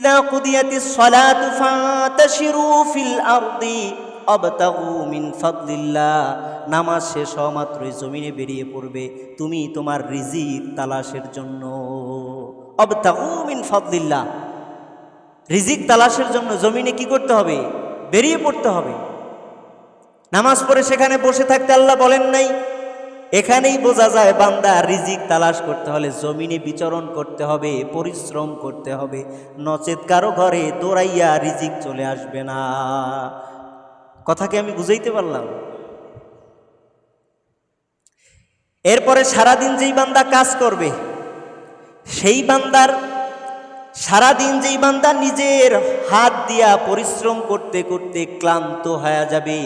ইযা কুদিয়াতিস সালাতু ফান্তাশিরু ফিল আরদি আবতাগু মিন ফাদলিল্লাহ। নামাজ শেষ হওয়া মাত্রই জমিনে বেরিয়ে পড়বে তুমি তোমার রিজিক তালাশের জন্য। আবতাগু মিন ফাদলিল্লাহ, রিজিক তালাশের জন্য জমিনে কি করতে হবে? বেরিয়ে পড়তে হবে। নামাজ পড়ে সেখানে বসে থাকতে আল্লাহ বলেন নাই। এখানেই বোঝা যায় বান্দা রিজিক তালাশ করতে হলে জমিনে বিচরণ করতে হবে, পরিশ্রম করতে হবে, নচেত কারো ঘরে দৌড়াইয়া রিজিক চলে আসবে না। কথাকে আমি বুঝাইতে পারলাম? এরপরে সারাদিন যেই বান্দা কাজ করবে, সেই বান্দার সারাদিন যেই বান্দা নিজের হাত দিয়া পরিশ্রম করতে করতে ক্লান্ত হয়ে যাবে,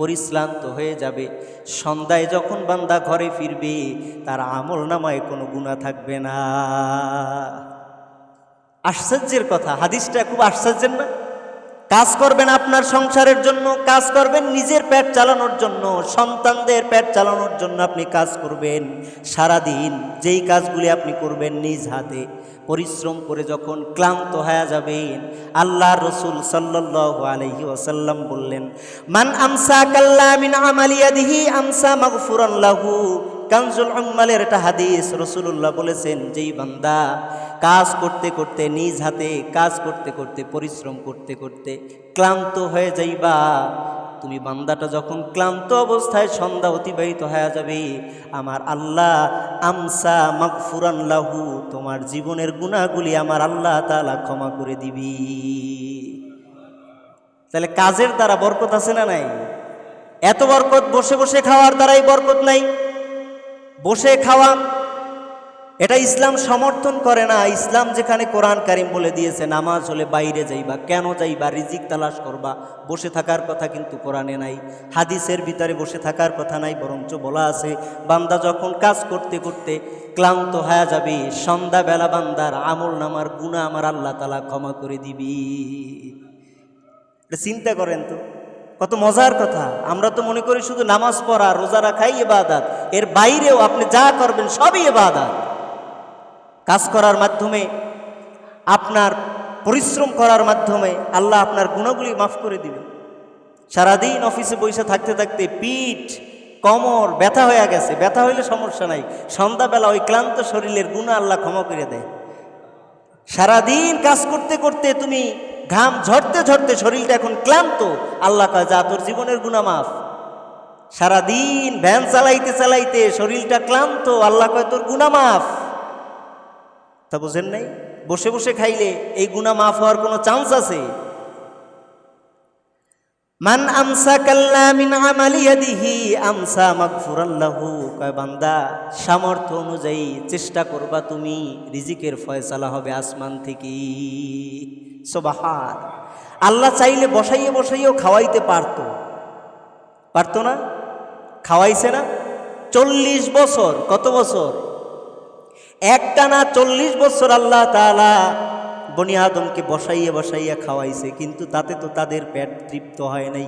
পরিশ্রান্ত হয়ে যাবে, সন্ধ্যায় যখন বান্দা ঘরে ফিরবে তার আমল নামায় কোনো গুনাহ থাকবে না। আশ্চর্যের কথা, হাদিসটা খুব আশ্চর্যের না? কাজ করবেন আপনার সংসারের জন্য, কাজ করবেন নিজের পেট চালানোর জন্য, সন্তানদের পেট চালানোর জন্য আপনি কাজ করবেন। সারাদিন যেই কাজগুলি আপনি করবেন নিজ হাতে পরিশ্রম করে যখন ক্লান্ত হয়ে যাবেন, আল্লাহ রসুল সাল্লাল্লাহু আলাইহি ওয়াসাল্লাম বললেন, মান আমসা কাল্লা মিন আমালি ইয়াদিহি আমসা মাগফুরান লাহু। কানজুল উম্মালের একটা হাদিস, রাসূলুল্লাহ বলেছেন, যেই বান্দা কাজ করতে করতে নিজ হাতে কাজ করতে করতে পরিশ্রম করতে করতে ক্লান্ত হয়ে যাইবা, তুমি বান্দাটা যখন ক্লান্ত অবস্থায় সন্ধ্যা অতিবাহিত হয়ে যাবে, আমার আল্লাহ আমসা মাগফুরান লাহু, তোমার জীবনের গুনাহগুলি আমার আল্লাহ তাআলা ক্ষমা করে দিবি। তাহলে কাজের দ্বারা বরকত আছে না নাই? এত বরকত বসে বসে খাওয়ার দ্বারাই বরকত নাই। বসে খাওয়া এটা ইসলাম সমর্থন করে না। ইসলাম যেখানে কোরআন কারীম বলে দিয়েছে নামাজ হলে বাইরে যাইবা, কেন যাইবা? রিজিক তালাশ করবা। বসে থাকার কথা কিন্তু কোরআনে নাই, হাদিসের ভিতরে বসে থাকার কথা নাই, বরঞ্চ বলা আছে বান্দা যখন কাজ করতে করতে ক্লান্ত হয়ে যাবে, সন্ধ্যাবেলা বান্দার আমল নামার গুনাহ আমার আল্লাহ তাআলা ক্ষমা করে দিবি। এটা চিন্তা করেন তো, কত মজার কথা। আমরা তো মনে করি শুধু নামাজ পড়া রোজা রাখাই ইবাদত, এর বাইরেও আপনি যা করবেন সবই ইবাদত। কাজ করার মাধ্যমে, আপনার পরিশ্রম করার মাধ্যমে আল্লাহ আপনার গুনাহগুলি মাফ করে দিবে। সারাদিন অফিসে বসে থাকতে থাকতে পিঠ কোমর ব্যথা হয়ে গেছে, ব্যথা হইলে সমস্যা নাই, সন্ধ্যাবেলা ওই ক্লান্ত শরীরের গুনাহ আল্লাহ ক্ষমা করে দেয়। সারাদিন কাজ করতে করতে তুমি ঘাম ঝরতে ঝরতে শরীরটা এখন ক্লান্ত, আল্লাহ কয় যা তোর জীবনের গুনাহ মাফ। সারাদিন ভ্যান চালাইতে চালাইতে শরীরটা ক্লান্ত, আল্লাহ কয় তোর গুনাহ মাফ। তা বুঝেন নাই? বসে বসে খাইলে এই গুনাহ মাফ হওয়ার কোনো চান্স আছে? মান আমসাকাল্লা মিন আমালি ইয়াদিহি আমসা মাগফুরান লাহু। কয় বান্দা সামর্থ্য অনুযায়ী চেষ্টা করবা, তুমি রিজিকের ফয়সালা হবে আসমান থেকে। সুবহান আল্লাহ চাইলে বসাইয়ে বসাইয়েও খাওয়াইতে পারতো না? খাওয়াইছে না? 40 বছর, কত বছর? একটানা 40 বছর আল্লাহ তাআলা বনি আদমকে বসাইয়ে বসাইয়া খাওয়াইছে, কিন্তু তাতে তো তাদের পেট তৃপ্ত হয় নাই,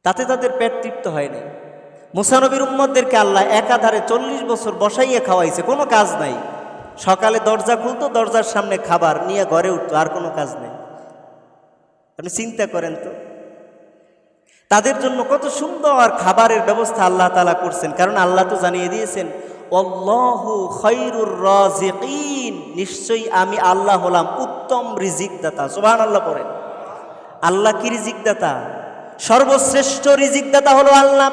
তাতে তাদের পেট তৃপ্ত হয় নাই। মুসা নবীর উম্মতদেরকে আল্লাহ একাধারে 40 বছর বসাইয়া খাওয়াইছে, কোনো কাজ নাই। সকালে দরজা খুলতো, দরজার সামনে খাবার নিয়ে ঘরে উঠতো, আর কোনো কাজ নেই। আপনি চিন্তা করেন তো, তাদের জন্য কত সুন্দর খাবারের ব্যবস্থা আল্লাহ তাআলা করছেন। কারণ আল্লাহ তো জানিয়ে দিয়েছেন, আল্লাহু খায়রুর রাযিকিন, নিশ্চয়ই আমি আল্লাহ হলাম উত্তম রিজিক দাতা। সুবহানাল্লাহ পড়েন। আল্লাহ কি রিজিক দাতা? সর্বশ্রেষ্ঠ রিজিক দাতা হলো আল্লাহ।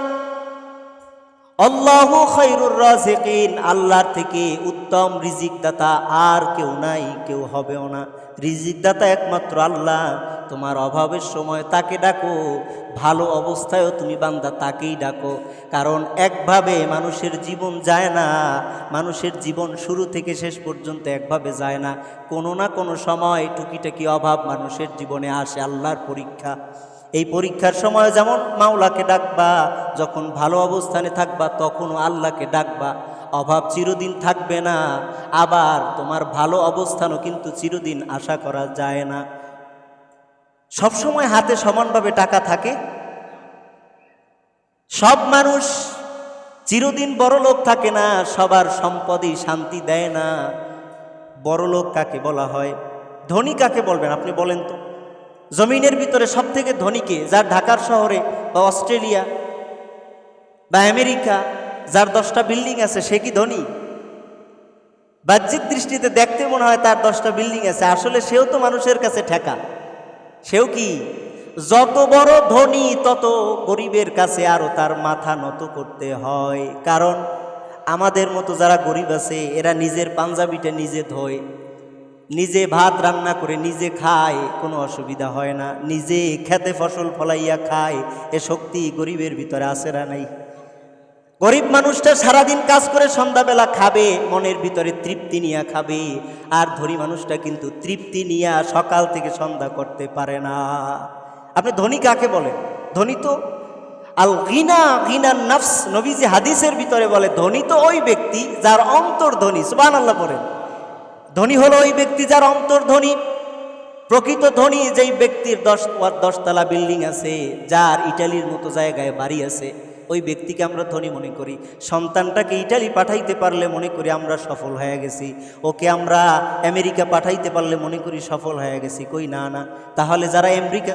আল্লাহু খায়রুর রাযিকিন, আল্লাহর থেকে উত্তম রিজিক দাতা আর কেউ নাই, কেউ হবেও না। রিজিক দাতা একমাত্র আল্লাহ। তোমার অভাবের সময় তাকে ডাকো, ভালো অবস্থায়ও তুমি বান্দা তাকেই ডাকো। কারণ একভাবে মানুষের জীবন যায় না, মানুষের জীবন শুরু থেকে শেষ পর্যন্ত একভাবে যায় না। কোনো না কোনো সময় টুকিটাকি অভাব মানুষের জীবনে আসে, আল্লাহর পরীক্ষা। এই পরীক্ষার সময় যেমন মাওলাকে ডাকবা, যখন ভালো অবস্থানে থাকবা তখনও আল্লাহকে ডাকবা। অভাব চিরদিন থাকবে না, আবার তোমার ভালো অবস্থানও কিন্তু চিরদিন আশা করা যায় না। সবসময় হাতে সমানভাবে টাকা থাকে? সব মানুষ চিরদিন বড় লোক থাকে না, সবার সম্পদই শান্তি দেয় না। বড়লোক কাকে বলা হয়? ধনী কাকে বলবেন আপনি বলেন তো? জমিনের ভিতরে সব থেকে ধনীকে, যার ঢাকার শহরে বা অস্ট্রেলিয়া বা আমেরিকা যার 10টা বিল্ডিং আছে, সে কি ধনী? বাহ্যিক দৃষ্টিতে দেখতে মনে হয় তার 10টা বিল্ডিং আছে, আসলে সেও তো মানুষের কাছে ঠেকা। সেও কি? যত বড় ধনী তত গরিবের কাছে আরো তার মাথা নত করতে হয়। কারণ আমাদের মতো যারা গরিব আছে, এরা নিজের পাঞ্জাবিটা নিজে ধোয়, নিজে ভাত রান্না করে নিজে খায়, কোনো অসুবিধা হয় না। নিজে খেতে ফসল ফলাইয়া খায়, এ শক্তি গরিবের ভিতরে আছে না নাই? গরিব মানুষটা সারাদিন কাজ করে সন্ধ্যাবেলা খাবে, মনের ভিতরে তৃপ্তি নিয়ে খাবে। আর ধনী মানুষটা কিন্তু তৃপ্তি নিয়ে সকাল থেকে সন্ধ্যা করতে পারে না। আপনি ধনী কাকে বলেন? ধনী তো আল গিনা গিনান নাফস, নবীজি হাদিসের ভিতরে বলে ধনী তো ওই ব্যক্তি যার অন্তর ধনী। সুবহানাল্লাহ পড়েন। ধনী হলো ওই ব্যক্তি যার অন্তর ধনী। প্রকৃত ধনী যেই ব্যক্তির 10 তলা বিল্ডিং আছে, যার ইটালির মতো জায়গায় বাড়ি আছে, ওই ব্যক্তিকে আমরা ধনী মনে করি। সন্তানটাকে ইটালি পাঠাইতে পারলে মনে করি আমরা সফল হয়ে গেছি, ওকে আমরা আমেরিকা পাঠাইতে পারলে মনে করি সফল হয়ে গেছি। কই না না। তাহলে যারা আমেরিকা